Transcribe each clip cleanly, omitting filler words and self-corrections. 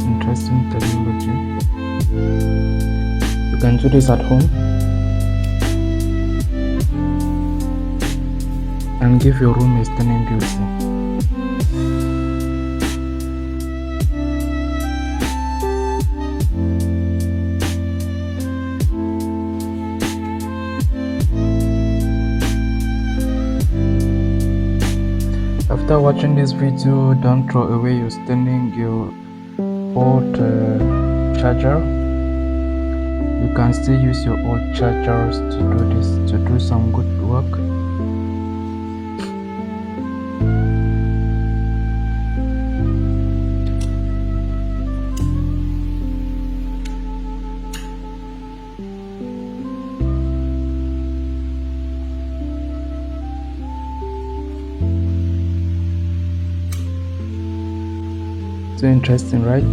Interesting technology. You can do this at home and give your room a stunning beauty. After watching this video, don't throw away your old charger. You can still use your old chargers to do some good work. So interesting, right?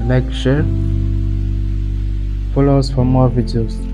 Like, share, follow us for more videos.